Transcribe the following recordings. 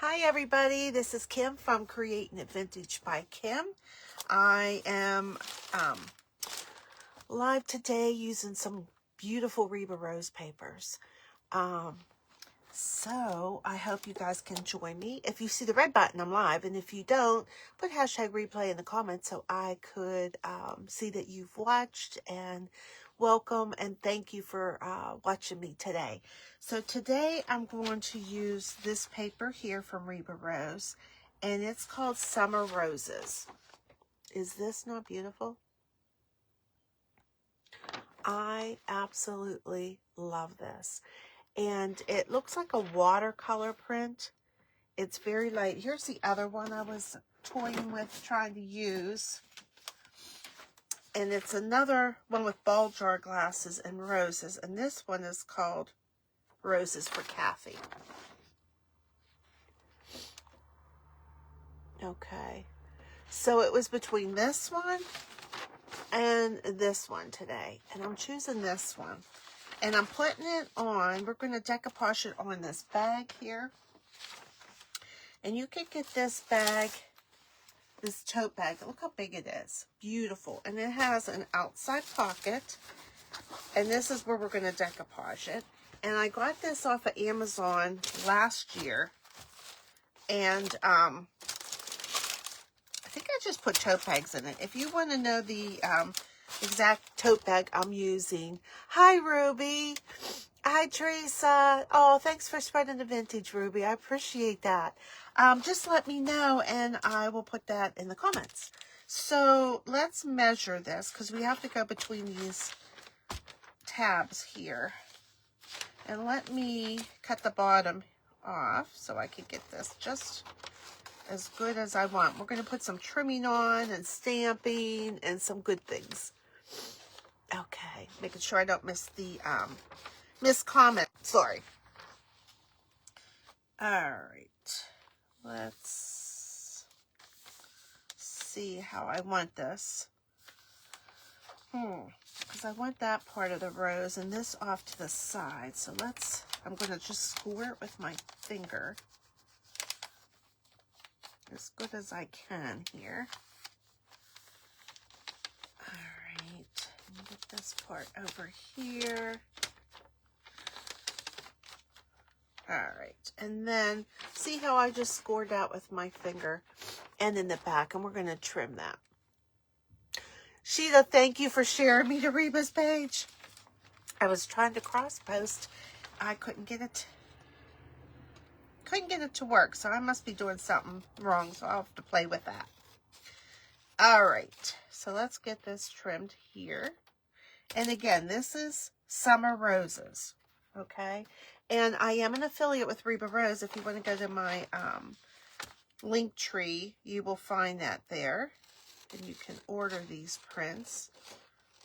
Hi everybody, this is Kim from Creating It Vintage by Kim. I am live today using some beautiful Reba Rose papers. So I hope you guys can join me. If you see the red button, I'm live, and if you don't, put hashtag replay in the comments so I could see that you've watched, and welcome and thank you for watching me today. So today I'm going to use this paper here from Reba Rose, and it's called Summer Roses. Is this not beautiful? I absolutely love this. And it looks like a watercolor print. It's very light. Here's the other one I was toying with trying to use. And it's another one with ball jar glasses and roses. And this one is called Roses for Kathy. Okay. So it was between this one and this one today. And I'm choosing this one. And I'm putting it on, we're going to decoupage it on this bag here. And you can get this bag, this tote bag. Look how big it is. Beautiful. And it has an outside pocket. And this is where we're going to decoupage it. And I got this off of Amazon last year. And I think I just put tote bags in it. If you want to know the exact tote bag I'm using. Hi, Ruby. Hi, Teresa. Oh, thanks for spreading the vintage, Ruby. I appreciate that. Just let me know, and I will put that in the comments. So let's measure this, because we have to go between these tabs here. And let me cut the bottom off so I can get this just as good as I want. We're going to put some trimming on and stamping and some good things. Okay, making sure I don't miss the comment. Sorry. All right, let's see how I want this. Because I want that part of the rose and this off to the side. So I'm going to just score it with my finger as good as I can here. Get this part over here. All right, and then see how I just scored out with my finger and in the back, and we're going to trim that. Sheila, thank you for sharing me to Reba's page. I was trying to cross post. I couldn't get it to work, so I must be doing something wrong, so I'll have to play with that. All right, so let's get this trimmed here. And again, this is Summer Roses, okay? And I am an affiliate with Reba Rose. If you want to go to my link tree, you will find that there. And you can order these prints.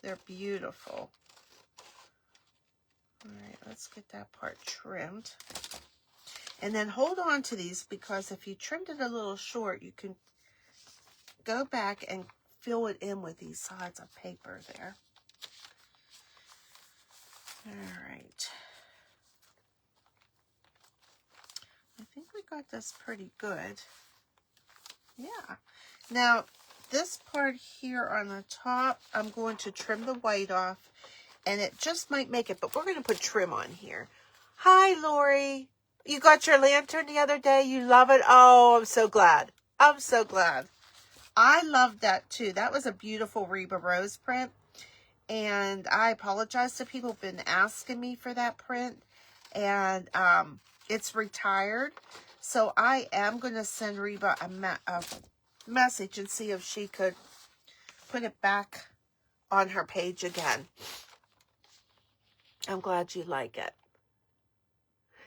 They're beautiful. All right, let's get that part trimmed. And then hold on to these, because if you trimmed it a little short, you can go back and fill it in with these sides of paper there. All right. I think we got this pretty good. Yeah. Now, this part here on the top, I'm going to trim the white off, and it just might make it, but we're going to put trim on here. Hi, Lori. You got your lantern the other day. You love it. Oh, I'm so glad. I'm so glad. I loved that too. That was a beautiful Reba Rose print. And I apologize to people who've been asking me for that print. And it's retired. So I am going to send Reba a message and see if she could put it back on her page again. I'm glad you like it.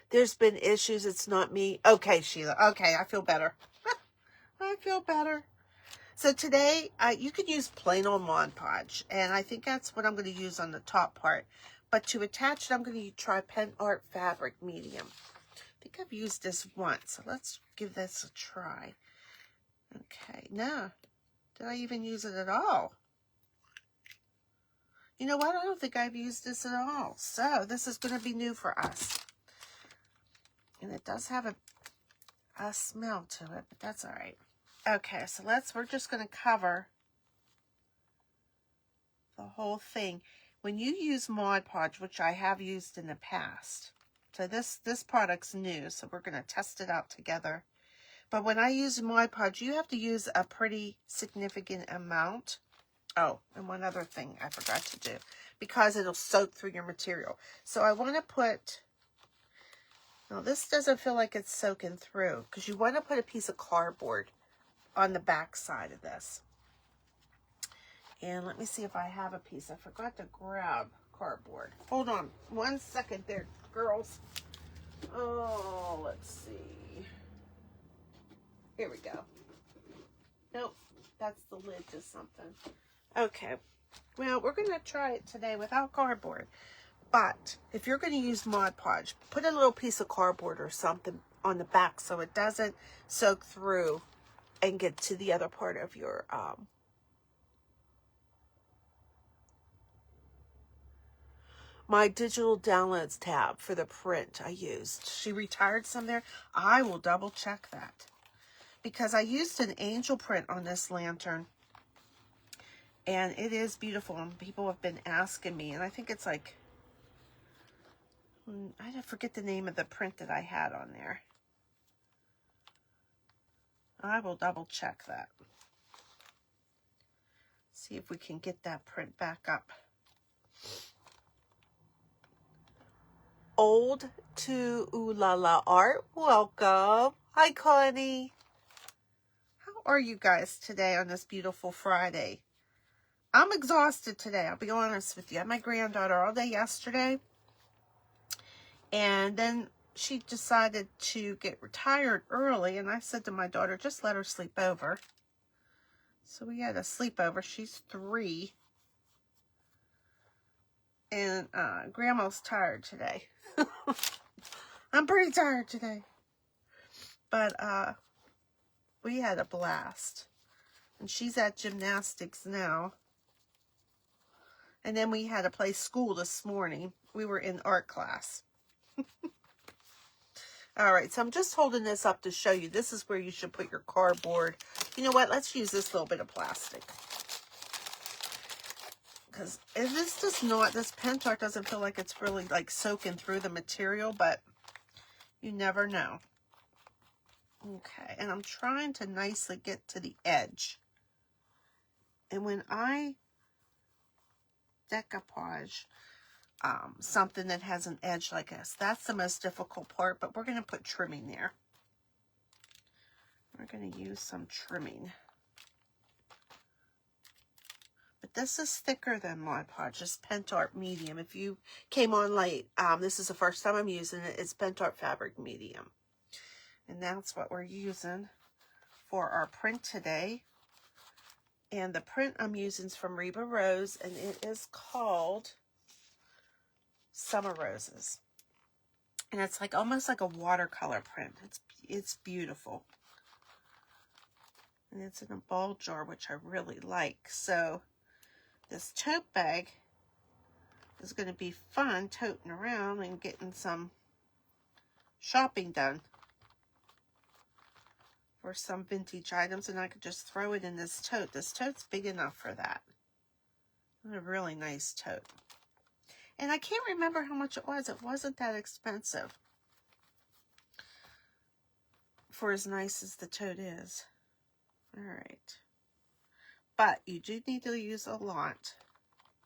There's been issues. It's not me. Okay, Sheila. Okay, I feel better. I feel better. So today, you could use plain old Mod Podge, and I think that's what I'm going to use on the top part. But to attach it, I'm going to try Pen Art Fabric Medium. I think I've used this once, so let's give this a try. Okay, no. Did I even use it at all? You know what? I don't think I've used this at all. So this is going to be new for us. And it does have a smell to it, but that's all right. Okay, so we're just going to cover the whole thing. When you use Mod Podge, which I have used in the past, so this product's new, so we're going to test it out together. But when I use Mod Podge, you have to use a pretty significant amount. Oh, and one other thing I forgot to do, because it'll soak through your material. So I want to put, now this doesn't feel like it's soaking through, because you want to put a piece of cardboard on the back side of this. And let me see if I have a piece. I forgot to grab cardboard. Hold on 1 second there, girls. Oh, let's see. Here we go. Nope, that's the lid to something. Okay, well, we're going to try it today without cardboard. But if you're going to use Mod Podge, put a little piece of cardboard or something on the back so it doesn't soak through and get to the other part of your my digital downloads tab for the print I used. She retired some there. I will double check that, because I used an angel print on this lantern, and it is beautiful, and people have been asking me, and I think it's like, I forget the name of the print that I had on there. I will double check that. See if we can get that print back up. Old to Ooh La La Art, welcome. Hi, Connie. How are you guys today on this beautiful Friday? I'm exhausted today, I'll be honest with you. I had my granddaughter all day yesterday, and then she decided to get retired early, and I said to my daughter, just let her sleep over. So we had a sleepover. She's 3. And Grandma's tired today. I'm pretty tired today. But we had a blast. And she's at gymnastics now. And then we had to play school this morning. We were in art class. All right, so I'm just holding this up to show you. This is where you should put your cardboard. You know what? Let's use this little bit of plastic. Because this does not, this pen art doesn't feel like it's really like soaking through the material, but you never know. Okay, and I'm trying to nicely get to the edge. And when I decoupage something that has an edge like this, that's the most difficult part, but we're going to put trimming there. We're going to use some trimming. But this is thicker than Mod Podge. It's Pentart Medium. If you came on late, this is the first time I'm using it. It's Pentart Fabric Medium. And that's what we're using for our print today. And the print I'm using is from Reba Rose, and it is called Summer Roses. And it's like almost like a watercolor print. It's beautiful. And it's in a ball jar, which I really like. So this tote bag is going to be fun toting around and getting some shopping done for some vintage items, and I could just throw it in this tote. This tote's big enough for that. It's a really nice tote. And I can't remember how much it was. It wasn't that expensive for as nice as the tote is. All right. But you do need to use a lot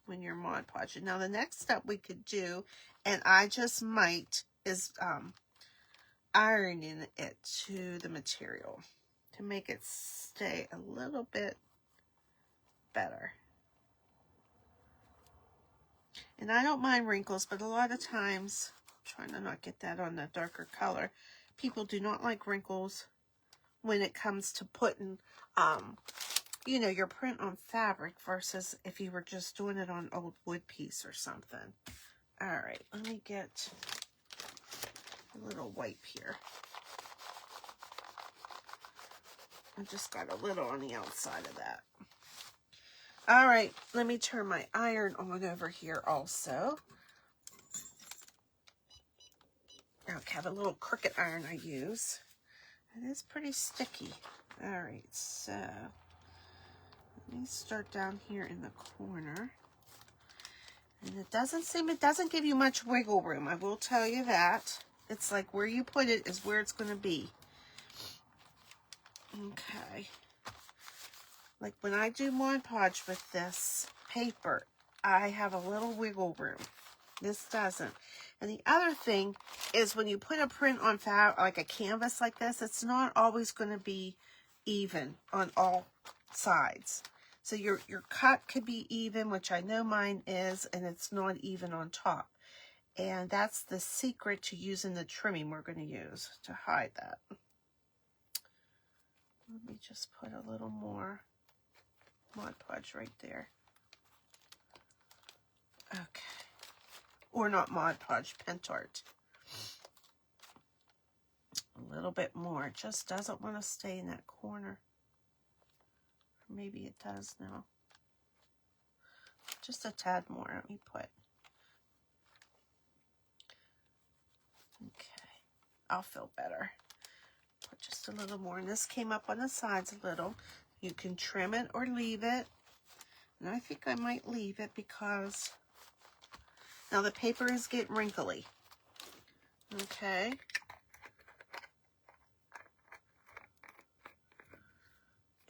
when you're Mod Podging. Now, the next step we could do, and I just might, is ironing it to the material to make it stay a little bit better. And I don't mind wrinkles, but a lot of times, I'm trying to not get that on the darker color, people do not like wrinkles when it comes to putting you know, your print on fabric versus if you were just doing it on old wood piece or something. All right, let me get a little wipe here. I just got a little on the outside of that. All right, let me turn my iron on over here also. Okay, I have a little Cricut iron I use. It is pretty sticky. All right, so let me start down here in the corner. And it doesn't give you much wiggle room, I will tell you that. It's like where you put it is where it's going to be. Okay. Like when I do Mod Podge with this paper, I have a little wiggle room. This doesn't. And the other thing is when you put a print on like a canvas like this, it's not always going to be even on all sides. So your cut could be even, which I know mine is, and it's not even on top. And that's the secret to using the trimming we're going to use to hide that. Let me just put a little more Mod Podge right there. Okay. Or not Mod Podge, Pentart. A little bit more. It just doesn't want to stay in that corner. Or maybe it does now. Just a tad more, let me put. Okay. I'll feel better. Put just a little more. And this came up on the sides a little. You can trim it or leave it. And I think I might leave it because now the paper is getting wrinkly. Okay.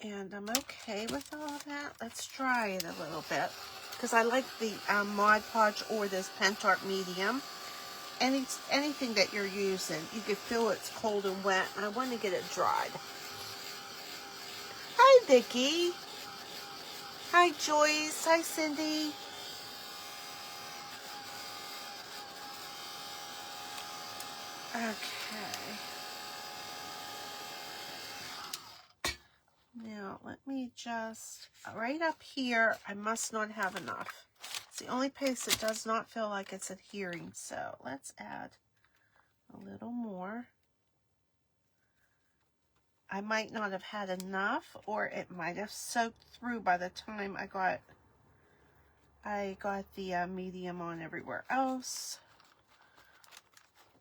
And I'm okay with all of that. Let's dry it a little bit because I like the Mod Podge or this Pentart medium. Anything that you're using, you can feel it's cold and wet, and I want to get it dried. Hi, Vicki. Hi, Joyce. Hi, Cindy. Okay. Now, let me just, right up here, I must not have enough. It's the only place that does not feel like it's adhering, so let's add a little more. I might not have had enough, or it might have soaked through by the time I got the medium on everywhere else.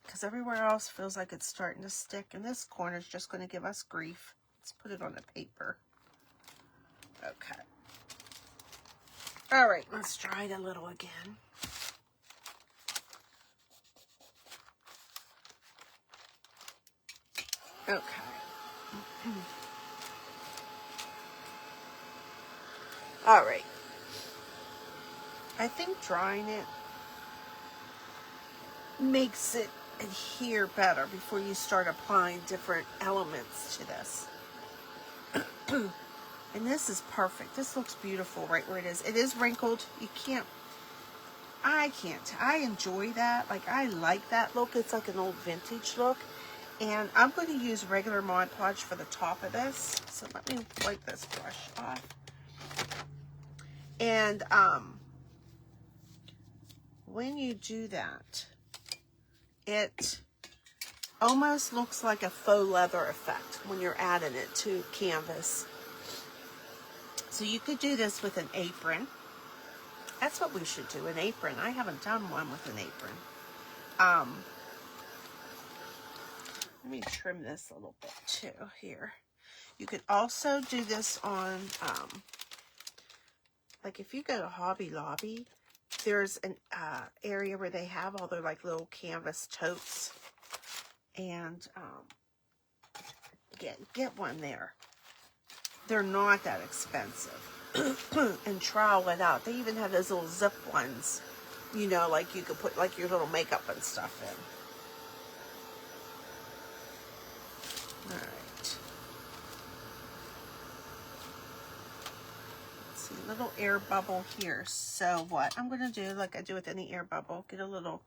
Because everywhere else feels like it's starting to stick, and this corner is just going to give us grief. Let's put it on the paper. Okay. All right, let's dry it a little again. Okay. All right. I think drying it makes it adhere better before you start applying different elements to this. And this is perfect. This looks beautiful right where it is. It is wrinkled. I enjoy that. Like, I like that look. It's like an old vintage look. And I'm going to use regular Mod Podge for the top of this. So let me wipe this brush off. And when you do that, it almost looks like a faux leather effect when you're adding it to canvas. So you could do this with an apron. That's what we should do, an apron. I haven't done one with an apron. Let me trim this a little bit too here. You could also do this on, like if you go to Hobby Lobby, there's an area where they have all their like little canvas totes. And get one there. They're not that expensive. And trial it out. They even have those little zip ones, you know, like you could put like your little makeup and stuff in. All right. Let's see, little air bubble here. So what I'm going to do, like I do with any air bubble, get a little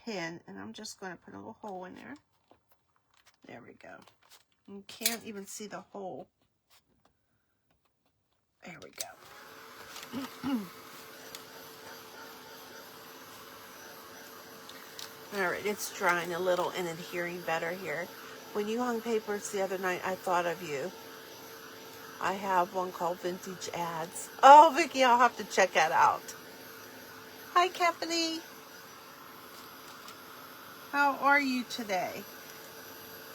pin, and I'm just going to put a little hole in there. There we go. You can't even see the hole. There we go. All right, it's drying a little and adhering better here. When you hung papers the other night, I thought of you. I have one called Vintage Ads. Oh, Vicki, I'll have to check that out. Hi, Stephanie. How are you today?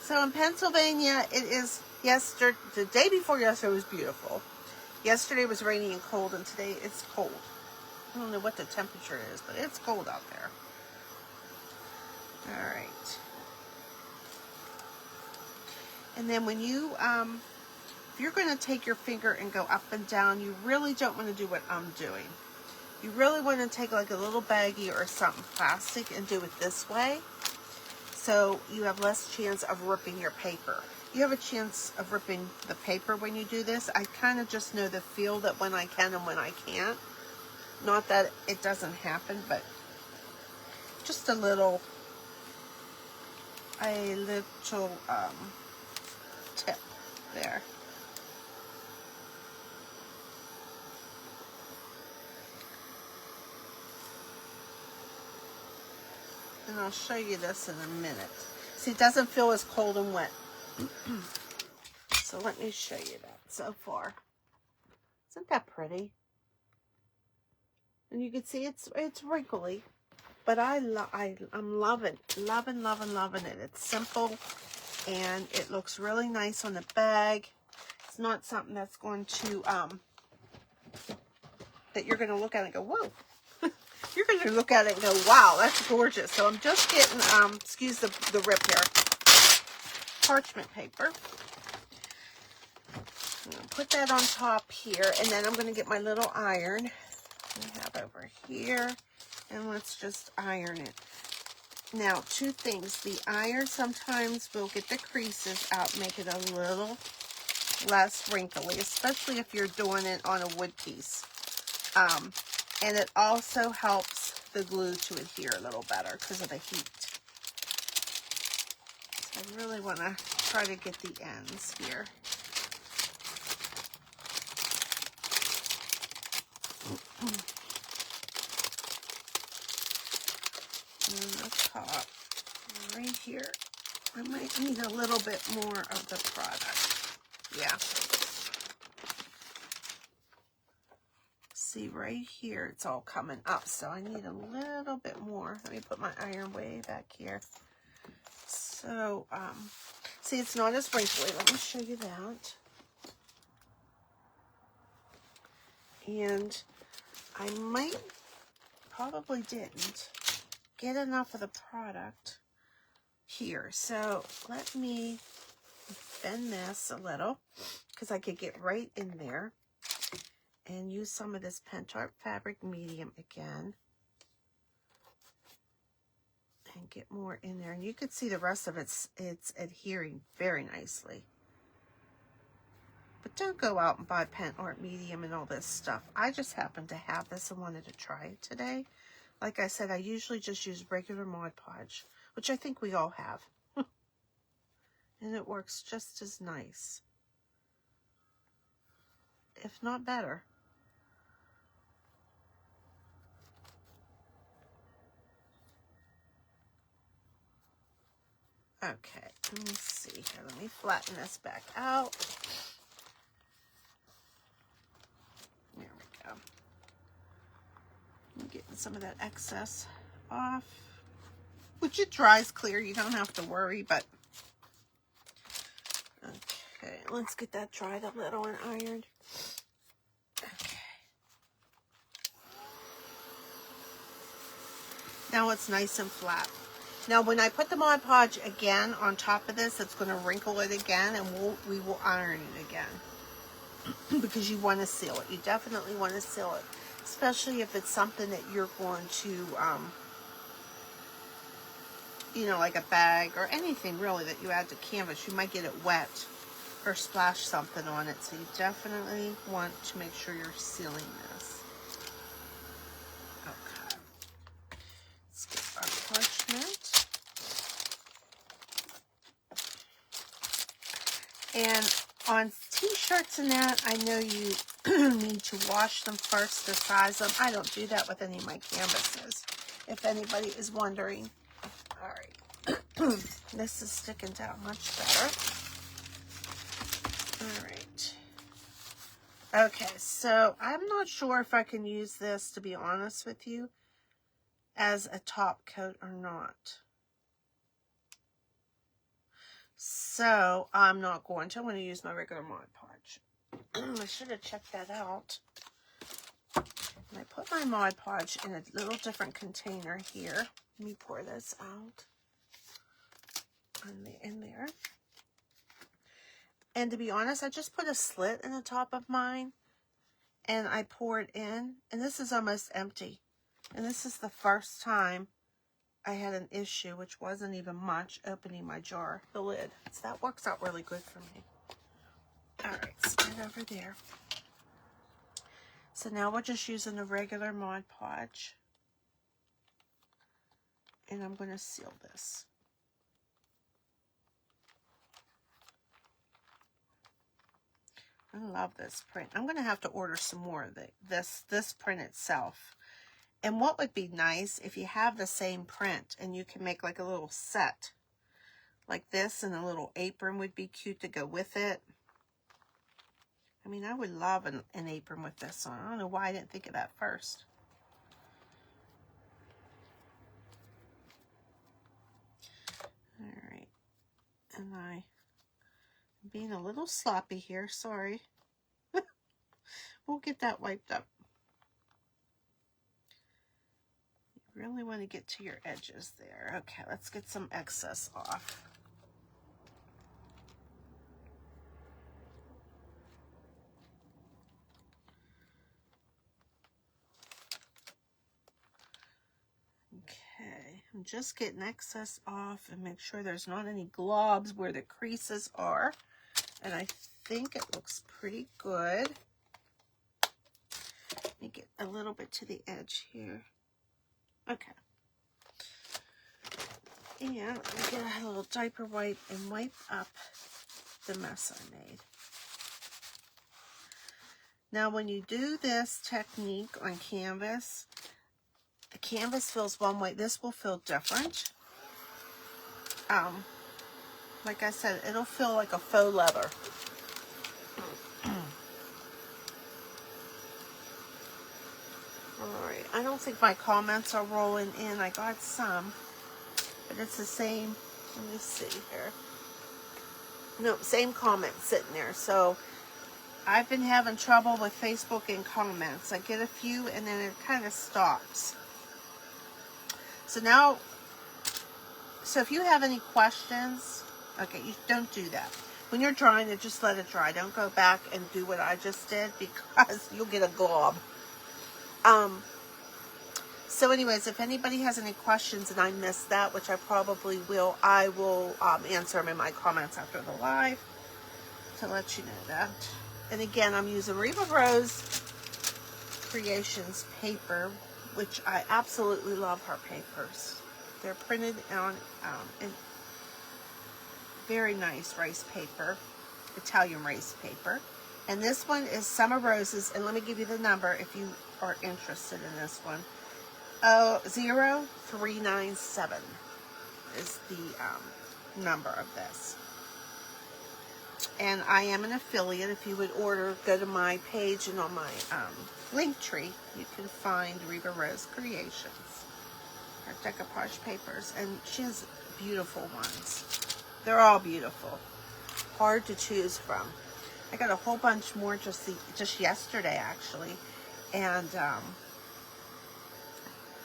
So in Pennsylvania, it is yesterday, the day before yesterday was beautiful. Yesterday was rainy and cold, and today it's cold. I don't know what the temperature is, but it's cold out there. All right. And then when you, if you're going to take your finger and go up and down, you really don't want to do what I'm doing. You really want to take like a little baggie or something plastic and do it this way, so you have less chance of ripping your paper. You have a chance of ripping the paper when you do this. I kind of just know the feel that when I can and when I can't. Not that it doesn't happen, but just a little tip there. And I'll show you this in a minute. See, it doesn't feel as cold and wet. So let me show you that so far. Isn't that pretty? And you can see it's wrinkly, but I'm loving it. It's simple, and it looks really nice on the bag. It's not something that's going to that you're going to look at and go, whoa. You're going to look at it and go, wow, that's gorgeous. So I'm just getting, excuse the rip here, parchment paper. I'm going to put that on top here, and then I'm going to get my little iron I have over here, and let's just iron it. Now, two things. The iron sometimes will get the creases out, make it a little less wrinkly, especially if you're doing it on a wood piece. And it also helps the glue to adhere a little better because of the heat. So I really want to try to get the ends here. And the top, right here, I might need a little bit more of the product. Yeah. See, right here, it's all coming up, so I need a little bit more. Let me put my iron way back here. So, see, it's not as wrinkly. Let me show you that. And I probably didn't get enough of the product here. So let me bend this a little because I could get right in there and use some of this Pentart fabric medium again and get more in there. And you can see the rest of it's adhering very nicely. But don't go out and buy Pentart medium and all this stuff. I just happened to have this and wanted to try it today. Like I said, I usually just use regular Mod Podge, which I think we all have. And it works just as nice, if not better. Okay, let me see here. Let me flatten this back out. There we go. I'm getting some of that excess off, which it dries clear. You don't have to worry, but okay, let's get that dried a little and ironed. Okay. Now it's nice and flat. Now when I put the Mod Podge again on top of this, it's going to wrinkle it again, and we will iron it again because you want to seal it. You definitely want to seal it, especially if it's something that you're going to, you know, like a bag or anything really that you add to canvas. You might get it wet or splash something on it, so you definitely want to make sure you're sealing this. Okay, let's get our parchment. And on t-shirts and that, I know you need to wash them first to size them. I don't do that with any of my canvases, if anybody is wondering. All right, this is sticking down much better. All right. Okay, so I'm not sure if I can use this, to be honest with you, as a top coat or not. So I'm not going to. I'm going to use my regular Mod Podge. I should have checked that out. And I put my Mod Podge in a little different container here. Let me pour this out in there. And to be honest, I just put a slit in the top of mine and I pour it in, and this is almost empty. And this is the first time I had an issue, which wasn't even much, opening my jar, the lid. So that works out really good for me. All right, set it over there. So now we're just using the regular Mod Podge. And I'm going to seal this. I love this print. I'm going to have to order some more of this print itself. And what would be nice if you have the same print and you can make like a little set like this, and a little apron would be cute to go with it. I mean, I would love an apron with this on. I don't know why I didn't think of that first. All right. And I'm being a little sloppy here. Sorry. We'll get that wiped up. You really want to get to your edges there. Okay, let's get some excess off. Okay, I'm just getting excess off and make sure there's not any globs where the creases are. And I think it looks pretty good. Let me get a little bit to the edge here. Okay. And let me get a little diaper wipe and wipe up the mess I made. Now when you do this technique on canvas, the canvas feels one way. This will feel different. Like I said, it'll feel like a faux leather. Alright, I don't think my comments are rolling in. I got some, but it's the same. Let me see here. No, same comment sitting there. So I've been having trouble with Facebook and comments. I get a few and then it kind of stops. So now, so if you have any questions, okay, you don't do that. When you're drying it, just let it dry. Don't go back and do what I just did, because you'll get a glob. So anyways, if anybody has any questions and I missed that, which I probably will, I will answer them in my comments after the live to let you know that. And again, I'm using Reba Rose Creations paper, which I absolutely love her papers. They're printed on in very nice rice paper, Italian rice paper. And this one is Summer Roses, and let me give you the number if you are interested in this one. 0397 is the number of this. And I am an affiliate. If you would order, go to my page, and on my link tree, you can find Reba Rose Creations, her decoupage papers. And she has beautiful ones. They're all beautiful. Hard to choose from. I got a whole bunch more just yesterday, actually. And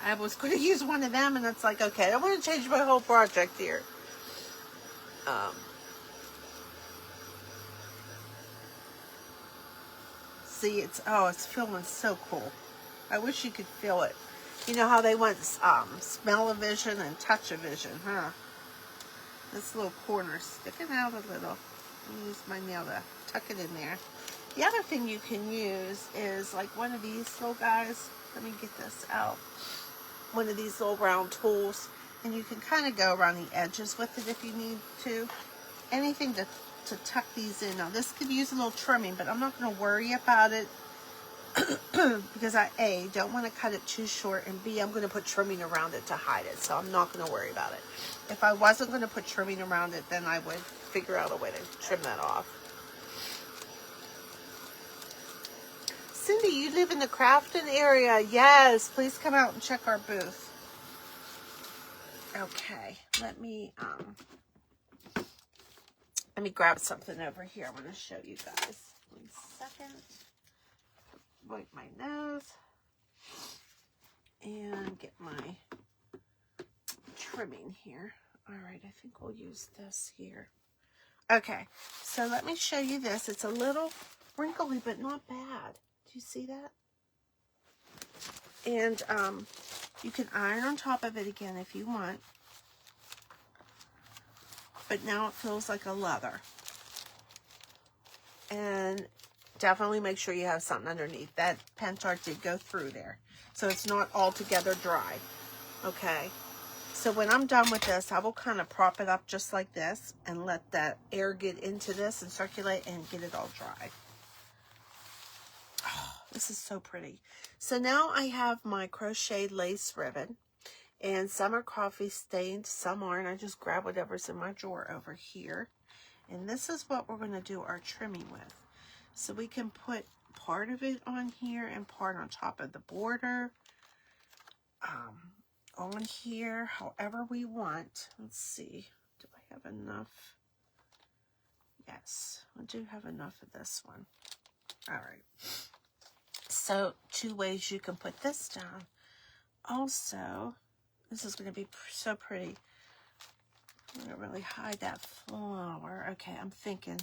I was going to use one of them, and it's like, okay, I don't want to change my whole project here. See, it's feeling so cool. I wish you could feel it. You know how they want smell-o-vision and touch-o-vision, huh? This little corner sticking out a little. Let me use my nail to tuck it in there. The other thing you can use is like one of these little guys. Let me get this out. One of these little round tools, and you can kind of go around the edges with it if you need to. Anything to tuck these in. Now this could use a little trimming, but I'm not going to worry about it because I A, don't want to cut it too short, and B, I'm going to put trimming around it to hide it, so I'm not going to worry about it. If I wasn't going to put trimming around it, then I would figure out a way to trim that off. Cindy, you live in the Crafton area. Yes, please come out and check our booth. Okay, let me Let me grab something over here. I want to show you guys. 1 second. Wipe my nose. And get my trimming here. All right, I think we'll use this here. Okay, so let me show you this. It's a little wrinkly, but not bad. Do you see that? And you can iron on top of it again if you want. But now it feels like a leather. And definitely make sure you have something underneath. That pentart did go through there. So it's not altogether dry. Okay. So when I'm done with this, I will kind of prop it up just like this and let that air get into this and circulate and get it all dry. Oh, this is so pretty. So now I have my crochet lace ribbon, and some are coffee stained, some aren't. I just grab whatever's in my drawer over here. And this is what we're going to do our trimming with. So we can put part of it on here and part on top of the border. On here, however we want. Let's see. Do I have enough? Yes, I do have enough of this one. All right. So 2 ways you can put this down. Also, this is going to be so pretty. I'm going to really hide that flower. Okay, I'm thinking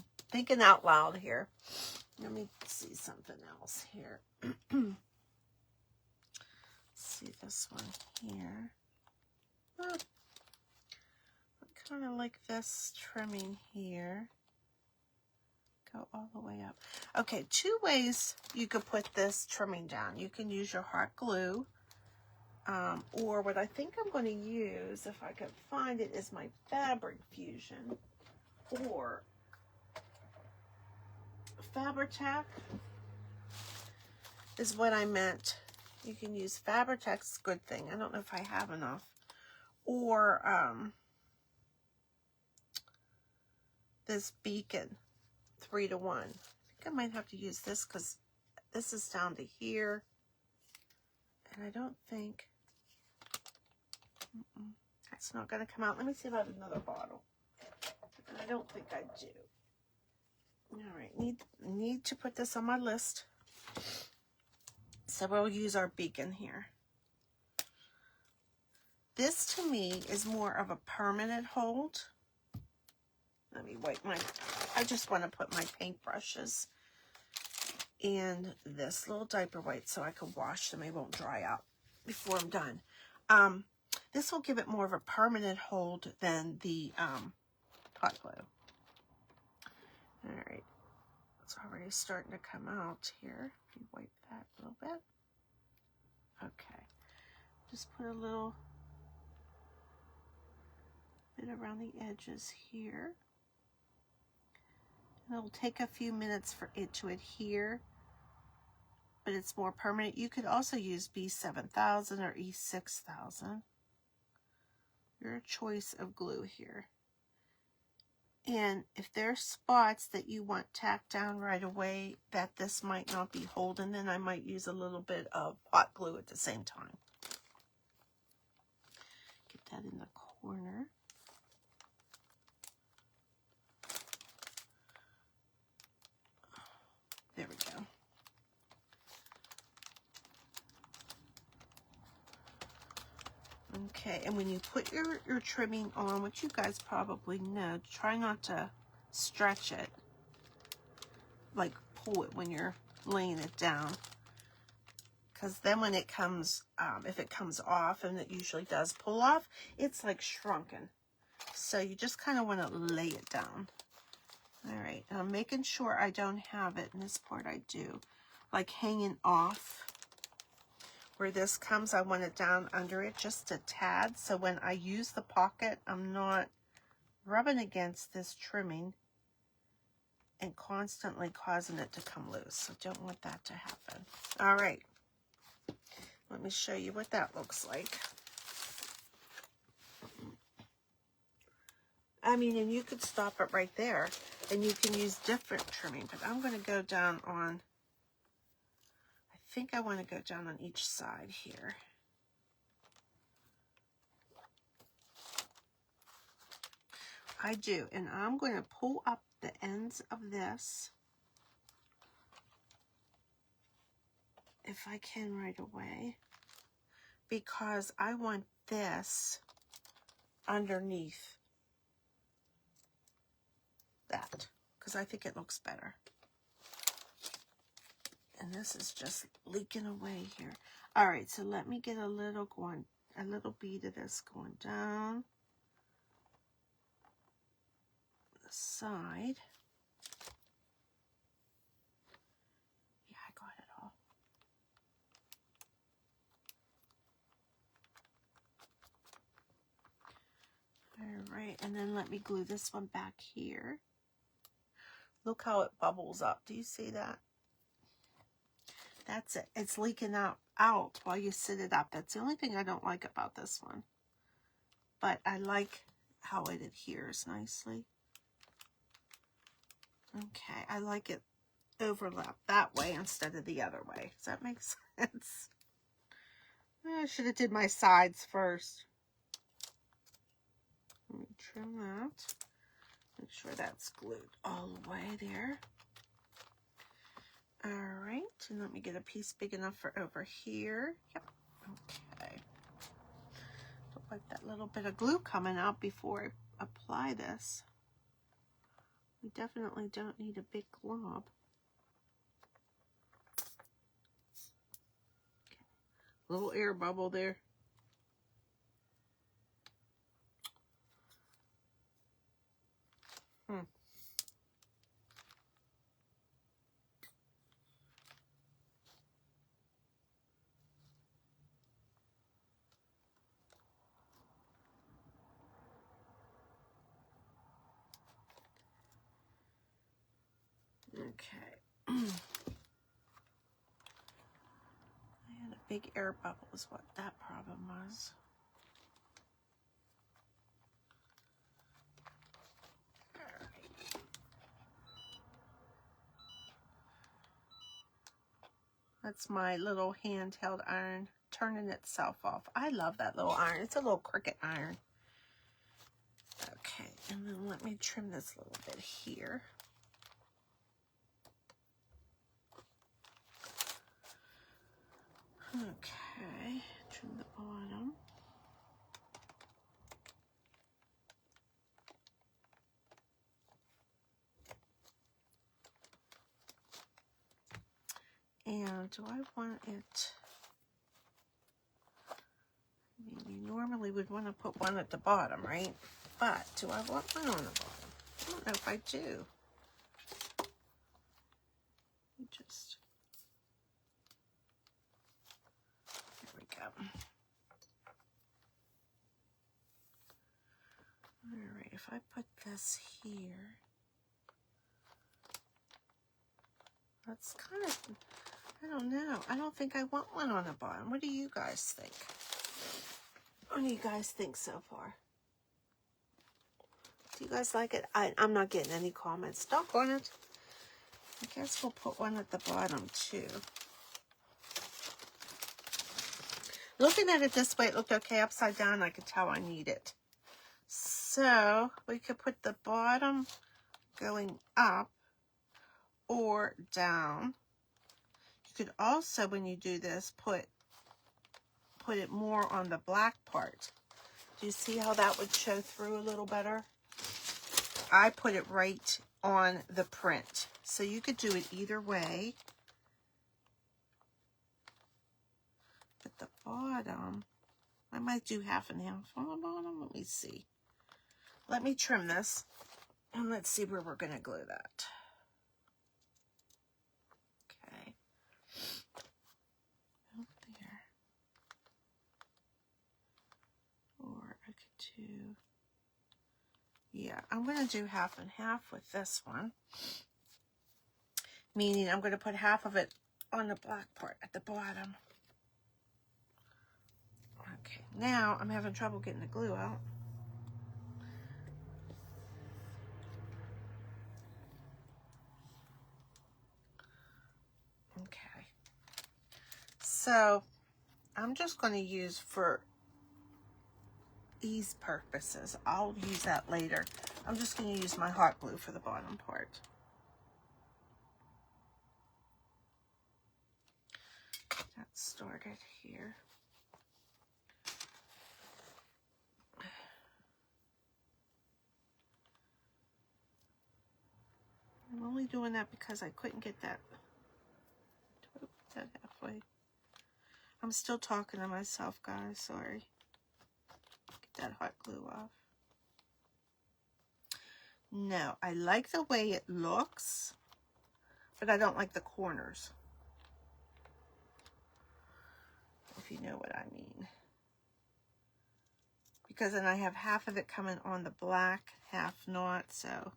out loud here. Let me see something else here. See this one here. Oh, I kind of like this trimming here. Go all the way up. Okay, 2 ways you could put this trimming down. You can use your hot glue, or what I think I'm going to use, if I could find it, is my fabric fusion, or Fabri-Tac is what I meant. You can use Fabri-Tac, it's a good thing. I don't know if I have enough. Or this beacon, 3-to-1. I think I might have to use this because this is down to here. And I don't think, that's not going to come out. Let me see if I have another bottle. I don't think I do. All right, need to put this on my list. So we'll use our beacon here. This to me is more of a permanent hold. Let me wipe I just want to put my paintbrushes in this little diaper wipe so I can wash them. They won't dry out before I'm done. This will give it more of a permanent hold than the hot glue. All right, it's already starting to come out here. If you wipe that a little bit. Okay, just put a little bit around the edges here. And it'll take a few minutes for it to adhere, but it's more permanent. You could also use B7000 or E6000. Your choice of glue here. And if there's spots that you want tacked down right away that this might not be holding, then I might use a little bit of hot glue at the same time. Get that in the corner. There we go. Okay, and when you put your trimming on, which you guys probably know, try not to stretch it, like pull it when you're laying it down. Because then when it comes, if it comes off, and it usually does pull off, it's like shrunken. So you just kind of want to lay it down. All right, and I'm making sure I don't have it, in this part I do, like hanging off. Where this comes, I want it down under it just a tad, so when I use the pocket, I'm not rubbing against this trimming and constantly causing it to come loose. So don't want that to happen. All right, let me show you what that looks like. I mean, and you could stop it right there, and you can use different trimming, but I'm going to go down on, I think I want to go down on each side here. I do, and I'm going to pull up the ends of this, if I can right away, because I want this underneath that, because I think it looks better. And this is just leaking away here. All right, so let me get a little bead of this going down the side. Yeah, I got it all. All right, and then let me glue this one back here. Look how it bubbles up. Do you see that? That's it. It's leaking out while you sit it up. That's the only thing I don't like about this one. But I like how it adheres nicely. Okay, I like it overlap that way instead of the other way. Does that make sense? I should have did my sides first. Let me trim that. Make sure that's glued all the way there. All right, and let me get a piece big enough for over here. Yep, okay. Don't like that little bit of glue coming out before I apply this. We definitely don't need a big glob. Okay. Little air bubble there. Okay. I had a big air bubble is what that problem was. Alright. That's my little handheld iron turning itself off. I love that little iron. It's a little Cricut iron. Okay, and then let me trim this little bit here. Okay, trim the bottom. And do I want it, I mean, you normally would want to put one at the bottom, right? But do I want one on the bottom? I don't know if I do. Just, there we go. All right, if I put this here, that's kind of, I don't know. I don't think I want one on the bottom. What do you guys think? What do you guys think so far? Do you guys like it? I'm not getting any comments. Stop on it. I guess we'll put one at the bottom too. Looking at it this way, it looked okay. Upside down, I could tell I need it. So we could put the bottom going up or down. You could also, when you do this, put it more on the black part. Do you see how that would show through a little better? I put it right on the print. So you could do it either way. At the bottom, I might do half and half on the bottom. Let me see. Let me trim this and let's see where we're going to glue that. Okay. Up there. Or I could do, yeah, I'm going to do half and half with this one. Meaning I'm going to put half of it on the black part at the bottom. Okay, now I'm having trouble getting the glue out. Okay, so I'm just going to use, for ease purposes, I'll use that later. I'm just going to use my hot glue for the bottom part. Get that started here. I'm only doing that because I couldn't get that. Put that halfway. I'm still talking to myself, guys. Sorry. Get that hot glue off. No, I like the way it looks, but I don't like the corners. If you know what I mean. Because then I have half of it coming on the black, half not, so.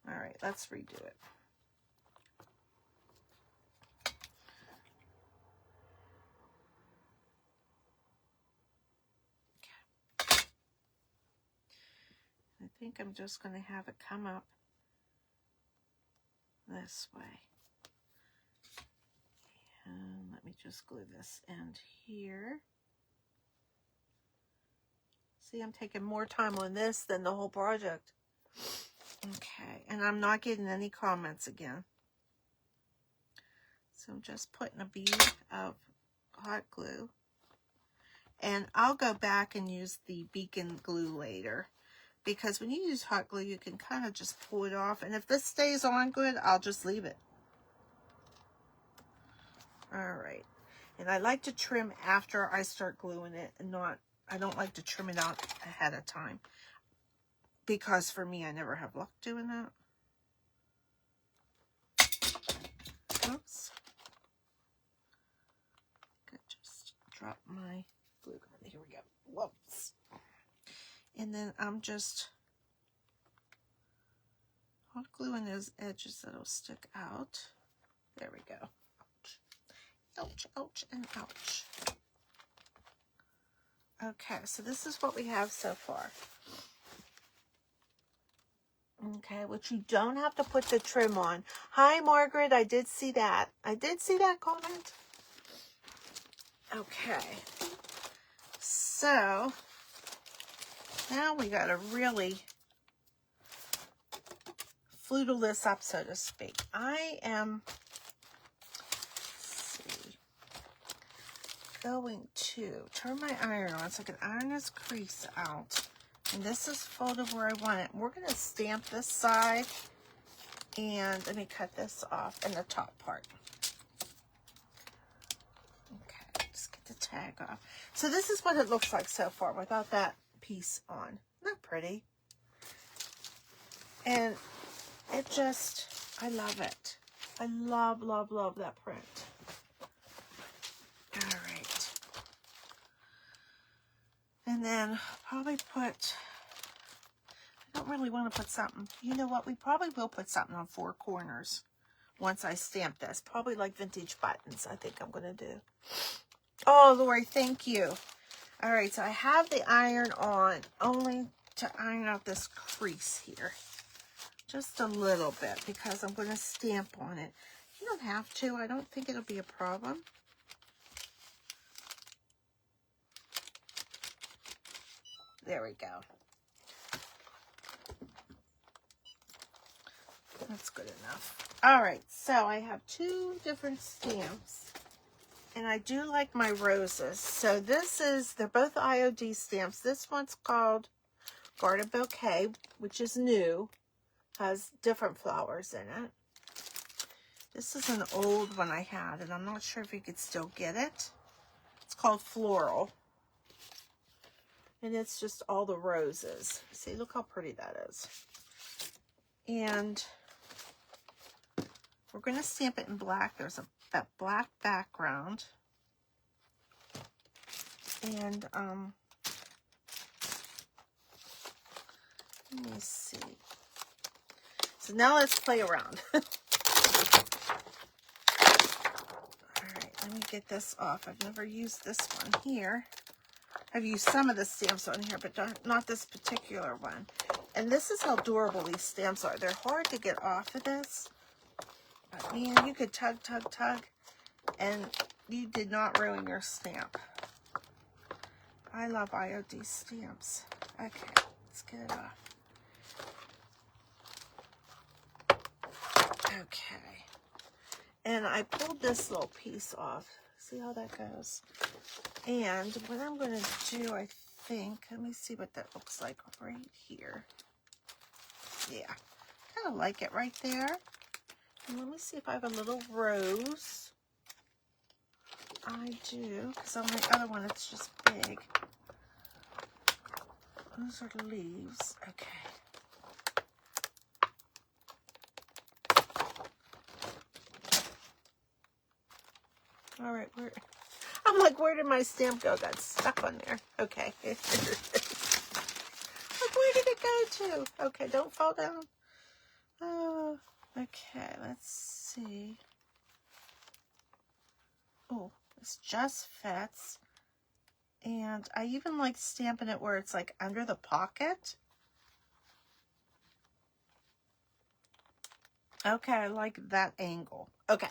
All right, let's redo it. Okay. I think I'm just going to have it come up this way. And let me just glue this end here. See, I'm taking more time on this than the whole project. Okay, and I'm not getting any comments again. So I'm just putting a bead of hot glue. And I'll go back and use the beacon glue later. Because when you use hot glue, you can kind of just pull it off. And if this stays on good, I'll just leave it. All right. And I like to trim after I start gluing it and not, I don't like to trim it out ahead of time. Because for me, I never have luck doing that. Oops. I just dropped my glue gun. Here we go. Whoops. And then I'm just hot gluing those edges that'll stick out. There we go. Ouch, ouch, and ouch. Okay, so this is what we have so far. Okay, which you don't have to put the trim on. Hi, Margaret, I did see that. I did see that comment. Okay, so now we got to really floodle this up, so to speak. I am going to turn my iron on so I can iron this crease out. And this is folded where I want it. We're going to stamp this side. And let me cut this off in the top part. Okay, just get the tag off. So this is what it looks like so far without that piece on. Not pretty. And it just, I love it. I love, love, love that print. All right. And then probably put, I don't really want to put something, you know what, we probably will put something on 4 corners once I stamp this. Probably like vintage buttons, I think I'm going to do. Oh, Lori, thank you. All right, so I have the iron on only to iron out this crease here. Just a little bit because I'm going to stamp on it. You don't have to. I don't think it'll be a problem. There we go. That's good enough. All right, so I have 2 different stamps. And I do like my roses. So this is, they're both IOD stamps. This one's called Garden Bouquet, which is new. Has different flowers in it. This is an old one I had, and I'm not sure if you could still get it. It's called Floral. And it's just all the roses. See, look how pretty that is. And we're going to stamp it in black. There's that black background. And let me see. So now let's play around. All right, let me get this off. I've never used this one here. I've used some of the stamps on here, but not this particular one. And this is how durable these stamps are. They're hard to get off of this. But man, you could tug, tug, tug, and you did not ruin your stamp. I love IOD stamps. Okay, let's get it off. Okay. And I pulled this little piece off. See how that goes? And what I'm going to do, I think, let me see what that looks like right here. Yeah, kind of like it right there. And let me see if I have a little rose. I do, because on the other one it's just big. Those are the leaves. Okay. All right, I'm like, where did my stamp go? Got stuck on there. Okay. Like, where did it go to? Okay, don't fall down. Oh, okay, let's see. Oh, this just fits. And I even like stamping it where it's like under the pocket. Okay, I like that angle. Okay,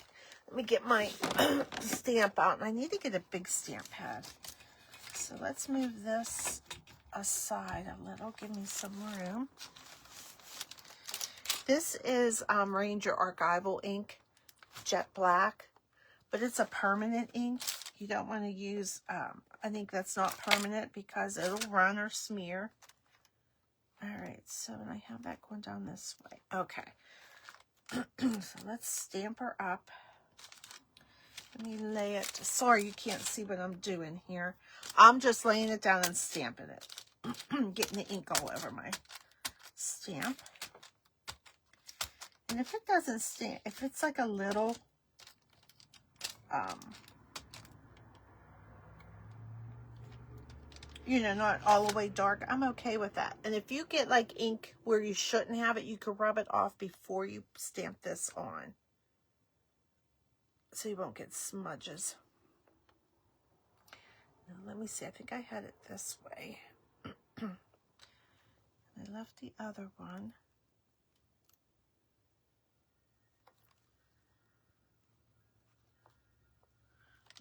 let me get my stamp out. And I need to get a big stamp pad. So let's move this aside a little. Give me some room. This is Ranger Archival ink, jet black, but it's a permanent ink. You don't want to use an ink that's not permanent because it'll run or smear. All right, so I have that going down this way. Okay, so let's stamp her up. Let me lay it. Sorry, you can't see what I'm doing here. I'm just laying it down and stamping it. Getting the ink all over my stamp. And if it doesn't stamp, if it's like a little, you know, not all the way dark, I'm okay with that. And if you get like ink where you shouldn't have it, you can rub it off before you stamp this on. So you won't get smudges. Now let me see, I think I had it this way. I left the other one.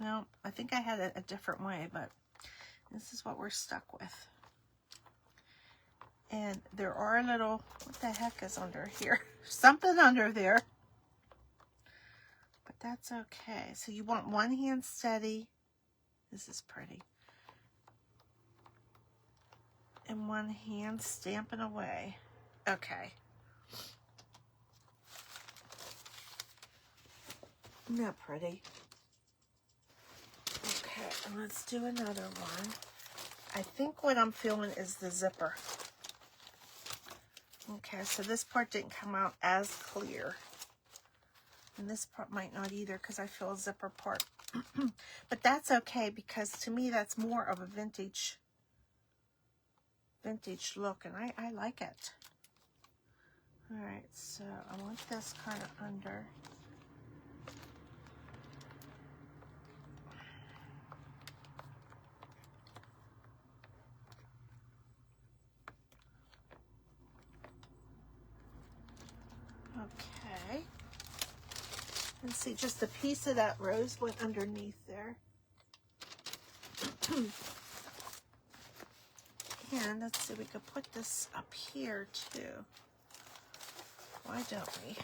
No, I think I had it a different way, but this is what we're stuck with. And there are a little, what the heck is under here? Something under there. But that's okay. So you want one hand steady. This is pretty. And one hand stamping away. Okay. Isn't that pretty? Okay, and let's do another one. I think what I'm feeling is the zipper. Okay, so this part didn't come out as clear. And this part might not either because I feel a zipper part. But that's okay because to me that's more of a vintage look, and I like it. All right, so I want this kind of under. Okay. And see, just a piece of that rose went underneath there. And let's see, we could put this up here too. Why don't we?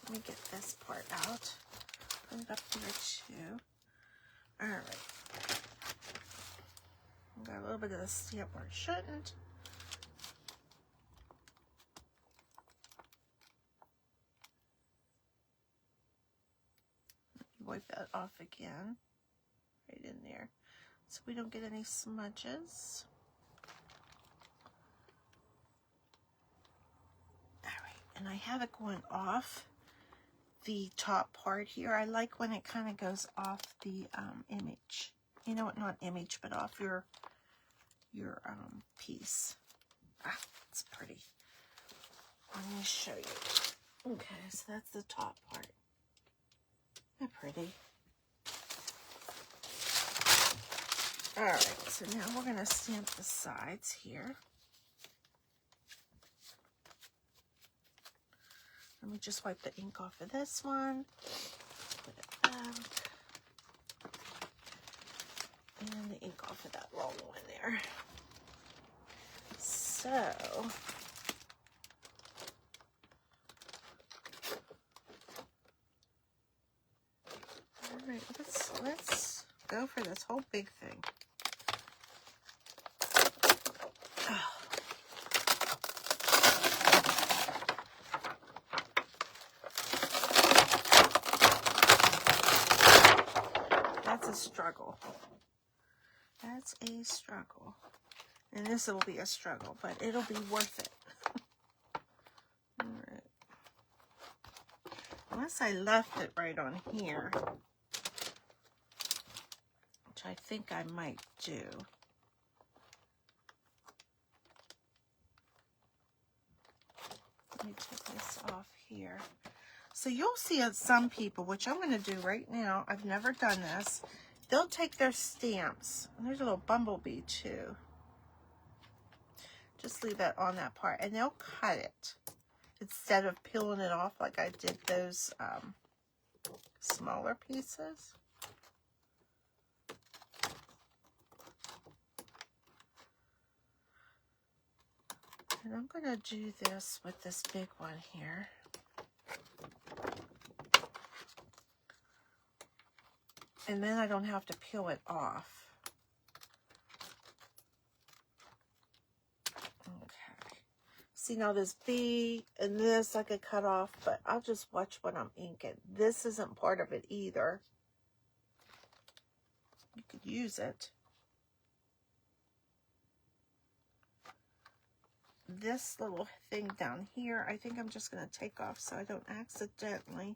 Let me get this part out. Put it up here too. All right. Got a little bit of the stamp where it shouldn't. Wipe that off again. Right in there. So we don't get any smudges. And I have it going off the top part here. I like when it kind of goes off the image. You know what? Not image, but off your piece. Ah, it's pretty. Let me show you. Okay, so that's the top part. They're pretty. All right, so now we're going to stamp the sides here. Let me just wipe the ink off of this one. Put it back. And the ink off of that long one there. So So, all right, let's go for this whole big thing. Oh. That's a struggle. That's a struggle. And this will be a struggle, but it'll be worth it. All right. Unless I left it right on here, which I think I might do. Let me take this off here. So you'll see some people, which I'm going to do right now. I've never done this. They'll take their stamps. And there's a little bumblebee too. Just leave that on that part. And they'll cut it instead of peeling it off like I did those smaller pieces. And I'm going to do this with this big one here. And then I don't have to peel it off. Okay. See, now this B and this I could cut off, but I'll just watch what I'm inking. This isn't part of it either. You could use it. This little thing down here, I think I'm just going to take off so I don't accidentally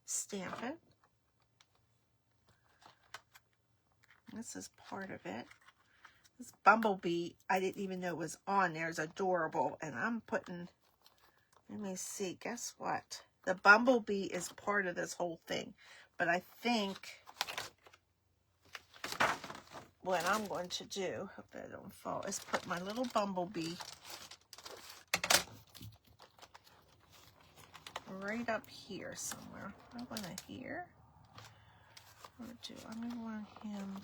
stamp it. This is part of it. This bumblebee, I didn't even know was on there. It's adorable. And I'm putting, let me see, guess what? The bumblebee is part of this whole thing. But I think what I'm going to do, hope that I don't fall, is put my little bumblebee right up here somewhere. I want to here. Or do I want him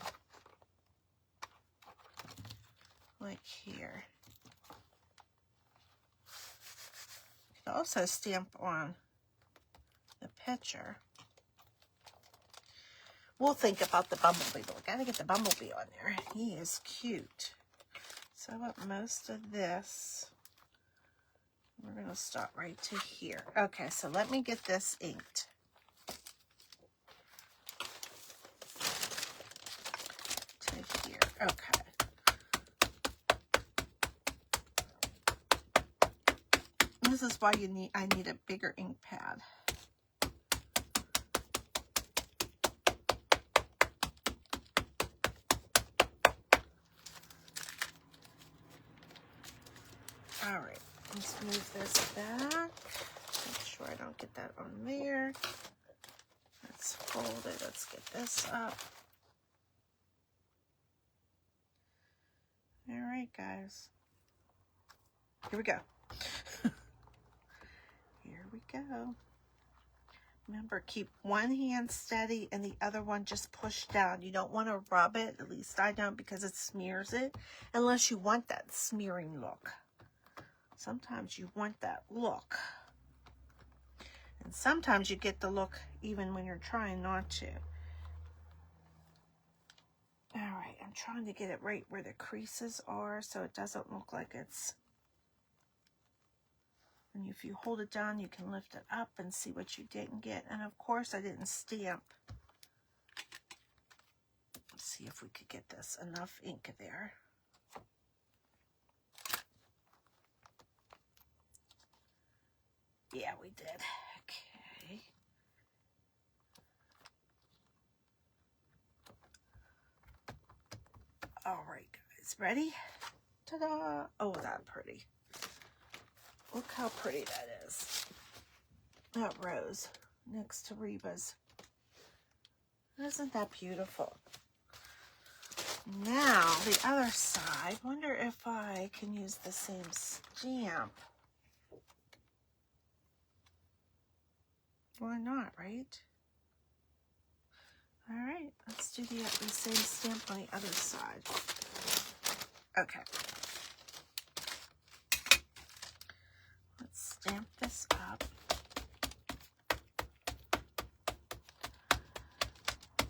like here? You can also stamp on the picture. We'll think about the bumblebee, but we gotta get the bumblebee on there. He is cute. So I want most of this. We're gonna start right to here. Okay, so let me get this inked. To here. Okay. This is why I need a bigger ink pad. All right, let's move this back. Make sure I don't get that on there. Let's fold it. Let's get this up. All right, guys. Here we go. Here we go. Remember, keep one hand steady and the other one just push down. You don't want to rub it, at least I don't, because it smears it, unless you want that smearing look. Sometimes you want that look. And sometimes you get the look even when you're trying not to. All right, I'm trying to get it right where the creases are so it doesn't look like it's... And if you hold it down, you can lift it up and see what you didn't get. And of course, I didn't stamp. Let's see if we could get this enough ink there. Yeah, we did. Okay. All right, guys, ready? Ta-da! Oh, that's pretty. Look how pretty that is. That rose next to Reba's. Isn't that beautiful? Now, the other side. Wonder if I can use the same stamp. Why not, right? All right, let's do the same stamp on the other side. Okay. stamp this up.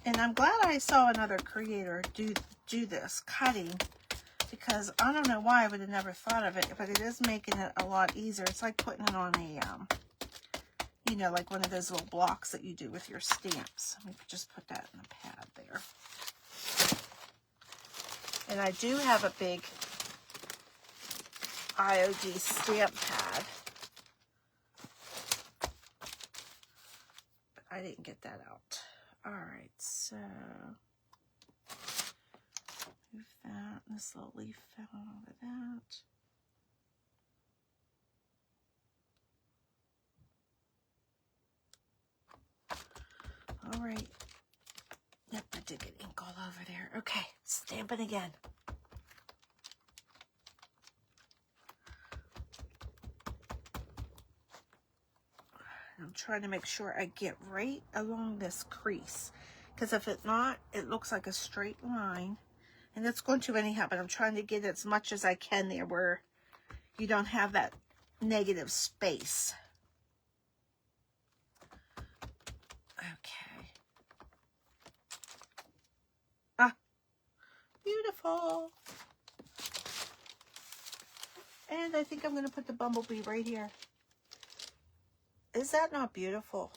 And I'm glad I saw another creator do this cutting, because I don't know why I would have never thought of it, but it is making it a lot easier. It's like putting it on a, you know, like one of those little blocks that you do with your stamps. Let me just put that in the pad there. And I do have a big IOD stamp pad. But I didn't get that out. All right, so move that. This little leaf fell over that. All right. Yep, I did get ink all over there. Okay, stamp it again. I'm trying to make sure I get right along this crease, because if it's not, it looks like a straight line, and it's going to anyhow, but I'm trying to get as much as I can there where you don't have that negative space. Okay. Ah, beautiful. And I think I'm going to put the bumblebee right here. Is that not beautiful?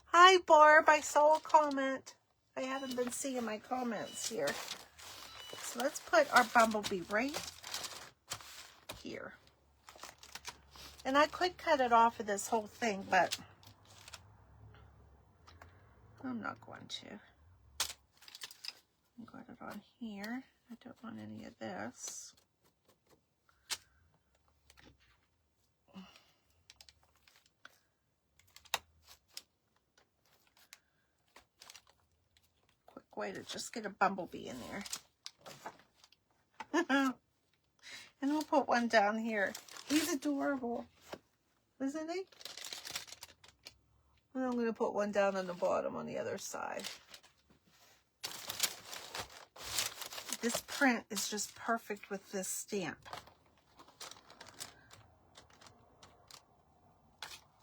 Hi, Barb. I saw a comment. I haven't been seeing my comments here. So let's put our bumblebee right here. And I could cut it off of this whole thing, but I'm not going to. I'm going to put it on here. I don't want any of this. Way to just get a bumblebee in there. And we'll put one down here. He's adorable, isn't he? And I'm going to put one down on the bottom on the other side. This print is just perfect with this stamp.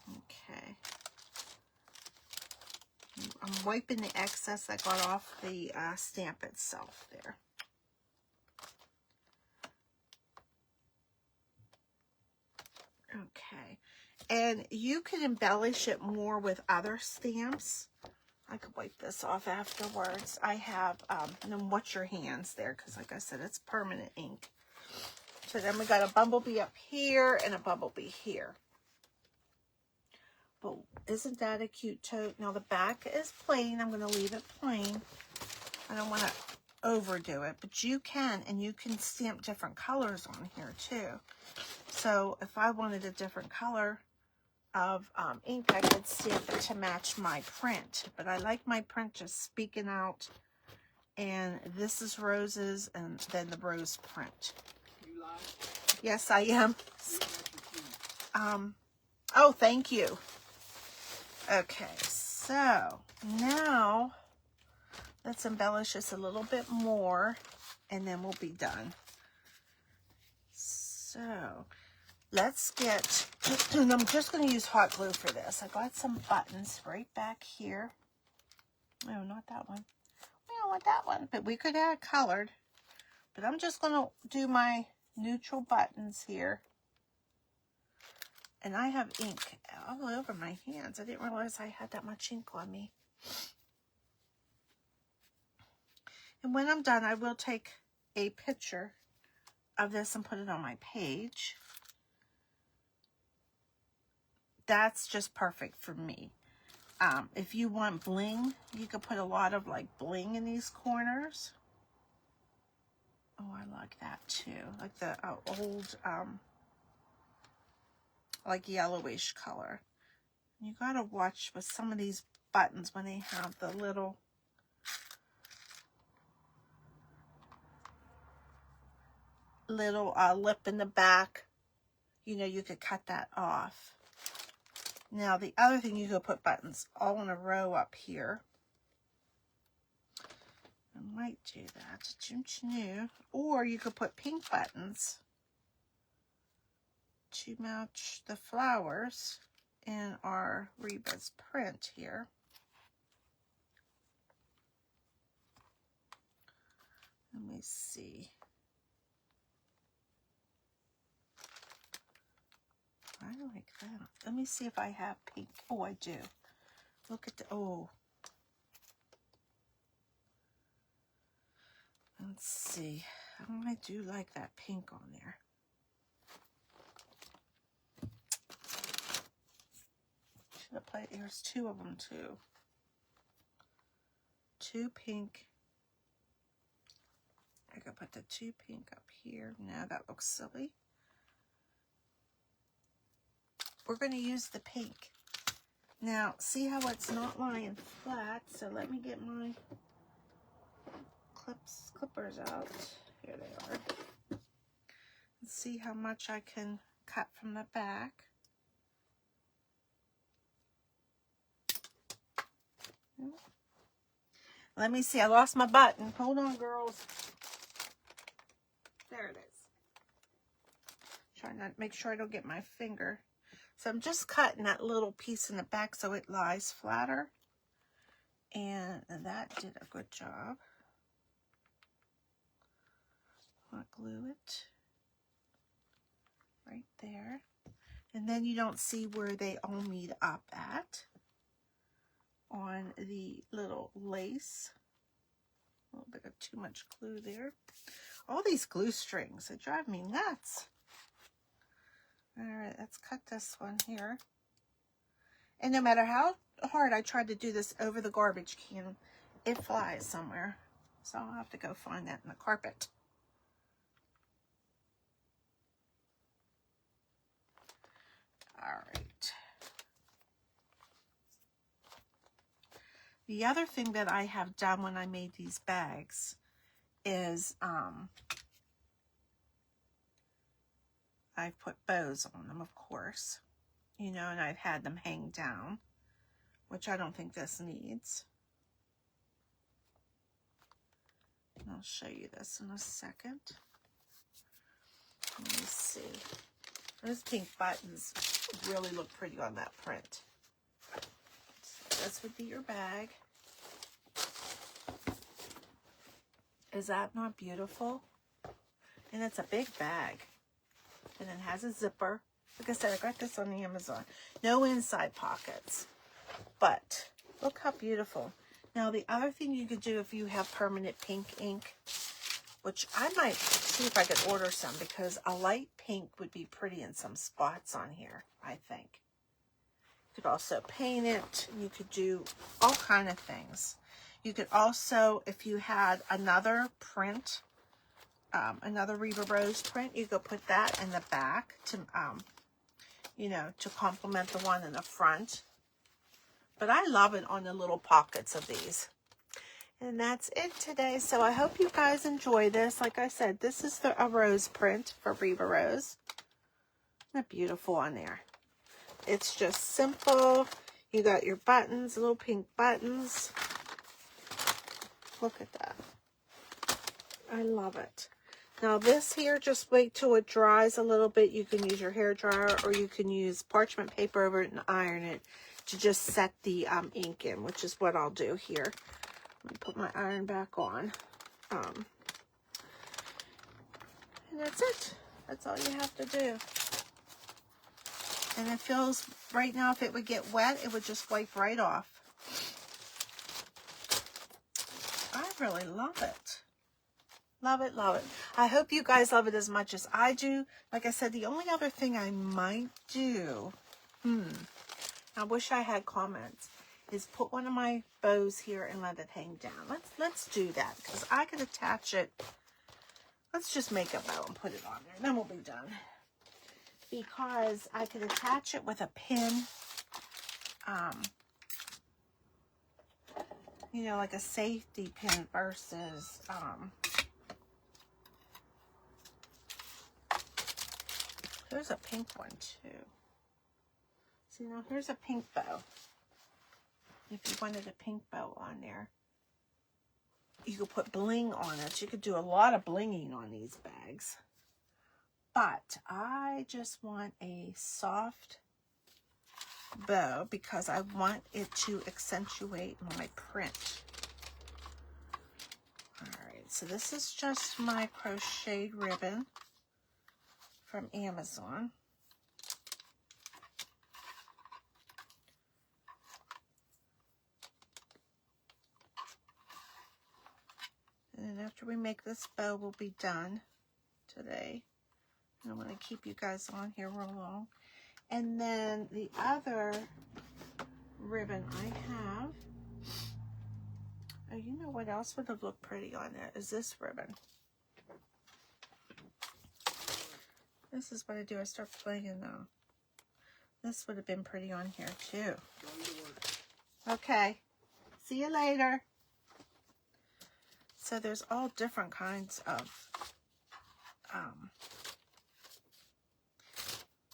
Okay. I'm wiping the excess that got off the stamp itself there. Okay. And you can embellish it more with other stamps. I could wipe this off afterwards. I have, and then watch your hands there, because like I said, it's permanent ink. So then we got a bumblebee up here and a bumblebee here. But isn't that a cute tote? Now the back is plain. I'm going to leave it plain. I don't want to overdo it, but you can, and you can stamp different colors on here too. So if I wanted a different color of ink, I could stamp it to match my print. But I like my print just speaking out. And this is roses, and then the rose print. You live? Yes, I am. Oh, thank you. Okay, so now let's embellish this a little bit more, and then we'll be done. So let's get, and I'm just going to use hot glue for this. I got some buttons right back here. No, not that one. We don't want that one, but we could add colored. But I'm just going to do my neutral buttons here. And I have ink all over my hands. I didn't realize I had that much ink on me. And when I'm done, I will take a picture of this and put it on my page. That's just perfect for me. If you want bling, you could put a lot of like bling in these corners. Oh, I like that too. Like the old, like yellowish color. You gotta watch with some of these buttons when they have the little lip in the back. You know, you could cut that off. Now the other thing, you could put buttons all in a row up here. I might do that, or you could put pink buttons to match the flowers in our Reba's print here. Let me see. I like that. Let me see if I have pink. Oh, I do. Look at the, oh. Let's see. Oh, I do like that pink on there. Should have played, there's two of them too. Two pink. I could put the two pink up here. Now that looks silly. We're going to use the pink. Now, see how it's not lying flat? So let me get my clippers out. Here they are. Let's see how much I can cut from the back. Let me see. I lost my button. Hold on, girls. There it is. Try not to make sure I don't get my finger. So I'm just cutting that little piece in the back so it lies flatter. And that did a good job. I'll glue it right there. And then you don't see where they all meet up at on the little lace. A little bit of too much glue there. All these glue strings, they drive me nuts. All right, let's cut this one here. And no matter how hard I tried to do this over the garbage can, it flies somewhere. So I'll have to go find that in the carpet. All right. The other thing that I have done when I made these bags is I've put bows on them, of course, you know, and I've had them hang down, which I don't think this needs. And I'll show you this in a second. Let me see. Those pink buttons really look pretty on that print. So this would be your bag. Is that not beautiful? And it's a big bag. And it has a zipper. Like I said, I got this on the Amazon. No inside pockets. But look how beautiful. Now, the other thing you could do if you have permanent pink ink, which I might see if I could order some, because a light pink would be pretty in some spots on here, I think. You could also paint it. You could do all kind of things. You could also, if you had another print, another Reba Rose print, you could put that in the back to, you know, to complement the one in the front. But I love it on the little pockets of these. And that's it today. So I hope you guys enjoy this. Like I said, this is a rose print for Reba Rose. Isn't that beautiful on there? It's just simple. You got your buttons, little pink buttons. Look at that. I love it. Now this here, just wait till it dries a little bit. You can use your hair dryer, or you can use parchment paper over it and iron it to just set the ink in, which is what I'll do here. Let me put my iron back on. And that's it. That's all you have to do. And it feels, right now, if it would get wet, it would just wipe right off. I really love it. Love it, love it. I hope you guys love it as much as I do. Like I said, the only other thing I might do, I wish I had comments, is put one of my bows here and let it hang down. Let's do that, because I could attach it. Let's just make a bow and put it on there, and then we'll be done. Because I could attach it with a pin, you know, like a safety pin versus, there's a pink one too. See, now here's a pink bow. If you wanted a pink bow on there, you could put bling on it. You could do a lot of blinging on these bags. But I just want a soft bow because I want it to accentuate my print. Alright, so this is just my crocheted ribbon from Amazon. And then after we make this bow, we'll be done today. I don't want to keep you guys on here real long. And then the other ribbon I have, oh, you know what else would have looked pretty on it is this ribbon. This is what I do. I start playing now. This would have been pretty on here too. Okay. See you later. So there's all different kinds of,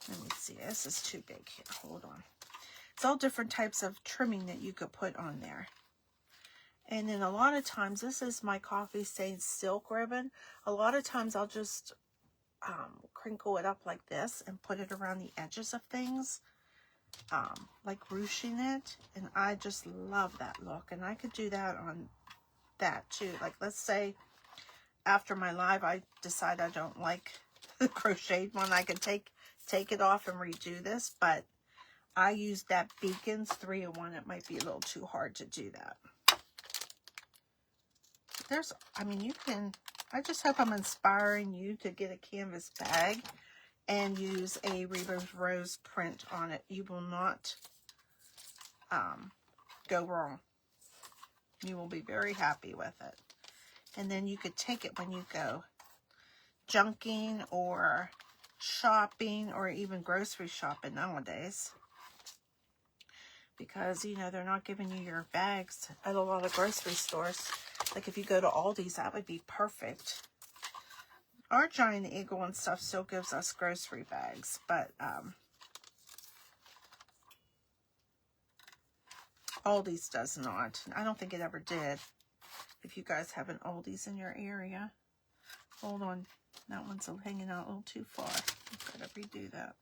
let me see, this is too big here, hold on. It's all different types of trimming that you could put on there. And then a lot of times, this is my coffee stained silk ribbon. A lot of times I'll just crinkle it up like this and put it around the edges of things, like ruching it. And I just love that look. And I could do that on that too. Like, let's say after my live I decide I don't like the crocheted one, I could take it off and redo this, but I used that Beacons 3-in-1. It might be a little too hard to do that. There's, I mean, you can, I just hope I'm inspiring you to get a canvas bag and use a Reba's Rose print on it. You will not go wrong. You will be very happy with it. And then you could take it when you go junking or shopping or even grocery shopping nowadays. Because, you know, they're not giving you your bags at a lot of grocery stores. Like if you go to Aldi's, that would be perfect. Our Giant Eagle and stuff still gives us grocery bags, but Aldi's does not. I don't think it ever did. If you guys have an Aldi's in your area. Hold on. That one's hanging out a little too far. I've got to redo that.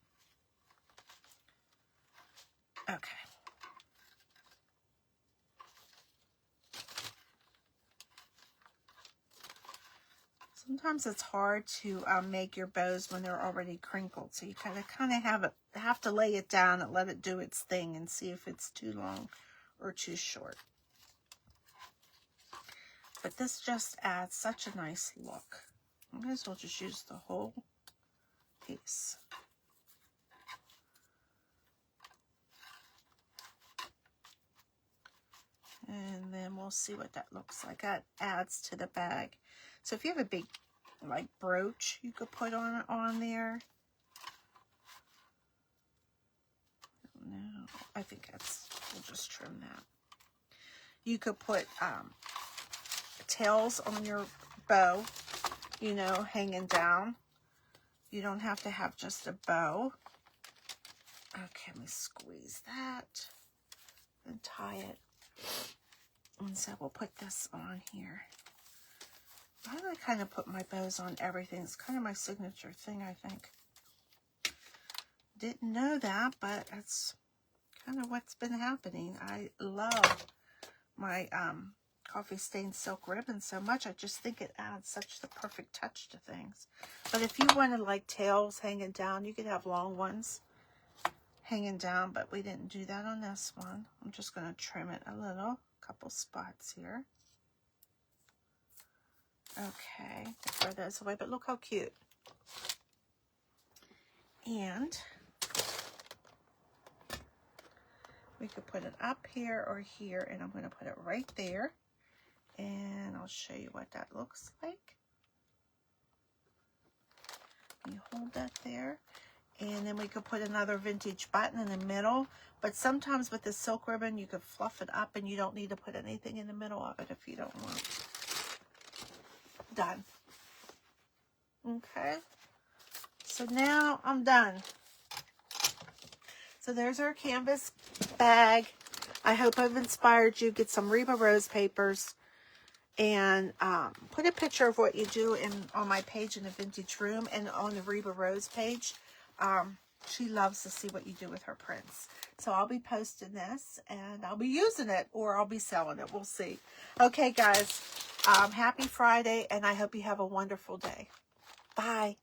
Okay. Sometimes it's hard to make your bows when they're already crinkled. So you kind of have to lay it down and let it do its thing and see if it's too long or too short. But this just adds such a nice look. I might as well just use the whole piece. And then we'll see what that looks like. That adds to the bag. So if you have a big, like, brooch you could put on there. No, I think we'll just trim that. You could put tails on your bow, you know, hanging down. You don't have to have just a bow. Okay, let me squeeze that and tie it. And so we'll put this on here. I kind of put my bows on everything. It's kind of my signature thing, I think. Didn't know that, but that's kind of what's been happening. I love my coffee stained silk ribbon so much. I just think it adds such the perfect touch to things. But if you wanted like tails hanging down, you could have long ones hanging down, but we didn't do that on this one. I'm just going to trim it a little, couple spots here. Okay, throw those away, but look how cute. And we could put it up here or here, and I'm going to put it right there. And I'll show you what that looks like. You hold that there. And then we could put another vintage button in the middle. But sometimes with the silk ribbon, you could fluff it up and you don't need to put anything in the middle of it if you don't want. Done. Okay. So now I'm done. So there's our canvas bag. I hope I've inspired you. Get some Reba Rose papers and put a picture of what you do on my page in the Vintage Room and on the Reba Rose page. She loves to see what you do with her prints. So I'll be posting this, and I'll be using it, or I'll be selling it. We'll see. Okay, guys. Happy Friday, and I hope you have a wonderful day. Bye.